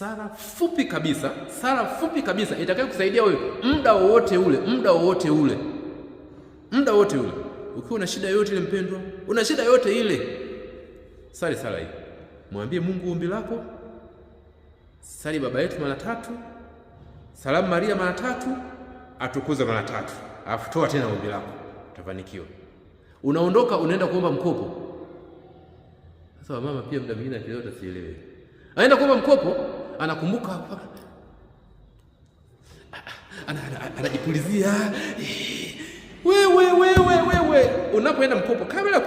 Sala fupi kabisa itakayo kusaidia wewe muda wowote ule. Ukiwa na shida yote ile mpendwa, una shida yote ile, sali sala hii. Mwambie Mungu ombi lako. Sali Baba Yetu mara 3, Salamu Maria mara 3, Atukuze mara 3. Alafu toa tena ombi lako. Utafanikiwa. Unaondoka unaenda kuomba mkopo. Sasa mama pia muda mwingine akileo tasielewe. Anaenda kuomba mkopo, anakumbuka anajipulizia. Wewe unapoenda mkopo, kabla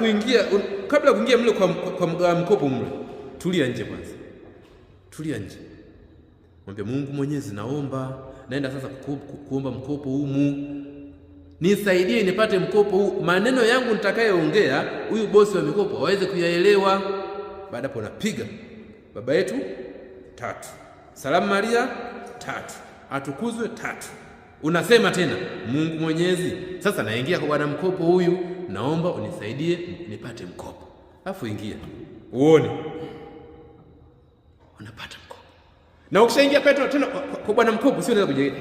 kuingia mle kwa mkopo mle, tulia nje kwanza. Mwambie Mungu Mwenyezi, naenda sasa kuomba mkopo humu. Nisaidie nipate mkopo huu. Maneno yangu nitakayoongea huyu bosi wa mikopo aweze kuyaelewa. Baada hapo unapiga Baba Yetu 3, Salamu Maria 3, Atukuzwe 3. Unasema tena, Mungu Mwenyezi, sasa naingia kwa bwana mkopo huyu, naomba unisaidie nipate mkopo. Alafu ingia. Uone. Unapata mkopo. Na ukishaingia Petro tena kwa bwana mkopo, sio unaweza kuja.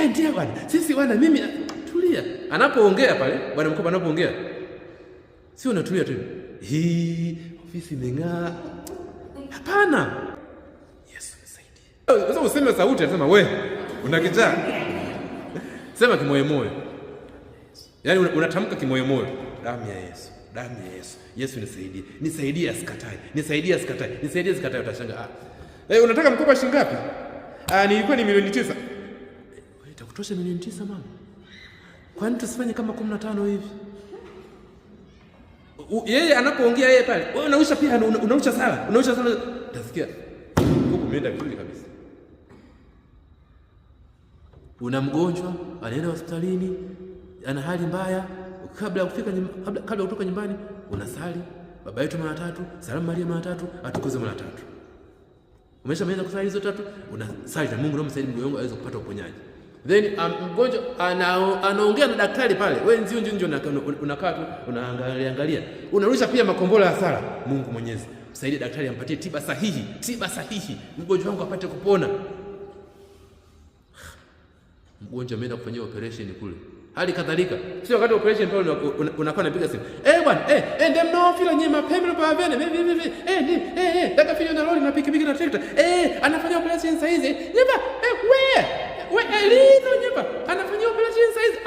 Ndio bwana. Sisi bwana mimi tulia. Anapoongea pale, bwana mkopo anapoongea, sio unatulia tu. Ofisi imeng'aa. Hapana. Yesu nisaidie. Sasa useme sauti, anasema wewe unakichaa. Sema kimoyomoyo. Yaani unatamka kimoyomoyo. Damu ya Yesu. Yesu nisaidie. Nisaidie asikatai. Utashangaa. Unataka mkopo shilingi ngapi? Nilikuwa ni milioni 9. Itakutosha milioni 9 mama? Kwani tusifanye kama 15 hivi? Yeye anapoongea yeye pale, wewe unausha pia, unausha sala. Utasikia huko umeenda vizuri kabisa. Una mgonjwa, anaenda hospitalini, ana hali mbaya, kabla kutoka nyumbani, unasali Baba Yetu mara 3, Salamu Maria mara 3, Atukuze mara 3. Umeshamaliza kusali hizo 3, unasali na Mungu naomba msaidie mgonjwa aweze kupata uponyaji. Then mgonjwa anaongea na daktari pale. Wewe ndio unakaa tu unaangalia. Unarusha pia makombora ya sala. Mungu Mwenyezi, msaidie daktari ampatie tiba sahihi. Mgonjwa wangu apate kupona. Mgonjwa ameenda kufanyia operation kule. Hali kadhalika, sio wakati operation pale unakuwa unapiga simu. Bwana, ndio mnofila nyema pembe pa vene. Daka fili na lori na pikipiki na trekta. Anafanya operation saa hizi. Nyema, wewe elino nyema. Anafanya operation saa hizi.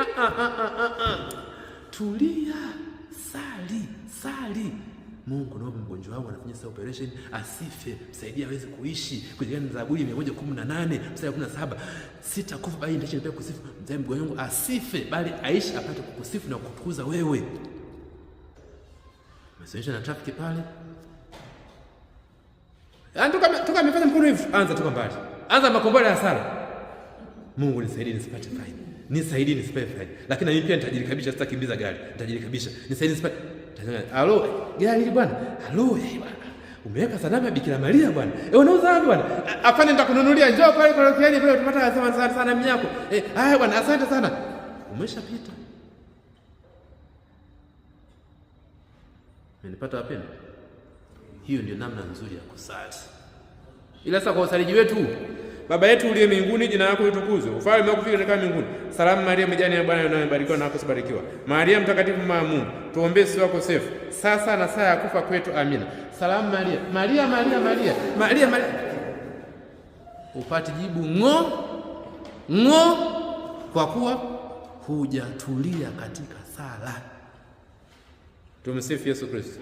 Tulia, sali. Mungu naomba mgonjwa wangu anafanya sasa operation asife, msaidia aweze kuishi. Kulingana na Zaburi 118 mstari 17, sitakufa bali nitaendelea kusifu. Mgonjwa wangu asife bali aishi apate kukusifu na kukutukuza wewe. Msaidia na traffic pale. Toka amefanya mkono hivi, anza toka mbali. Anza makombora ya sala. Mungu nisaidie nisipate faida. Nisaidie nisipate faida. Lakini mimi pia nitajirikabisha, sitakimbiza gari. Nitajirikabisha. Nisaidie nisipate. Halo, gari bwana. Halo, bwana. Umeweka sanamu ya Bikira Maria bwana. Unauza wapi bwana? Afanye nitakununulia. Njoo pale kwa kiani pale utapata sanamu yako. Haya bwana, asante sana. Umeshapita. Umenipata wapendwa? Hiyo ndio namna nzuri ya kusali. Ila sasa kwa usaliji wetu, Baba Yetu uliye mbinguni, jina lako litukuzwe. Ufalme wako ufike katika mbinguni. Salamu Maria, umejaliwa na Bwana, unabarikiwa na kusibarikiwa. Maria mtakatifu mama wa Mungu, tuombee sisi wakosefu, sasa na saa ya kufa kwetu. Amina. Salamu Maria. Maria. Upate jibu ngo kwa kuwa hujatulia katika sala. Tumsifu Yesu Kristo.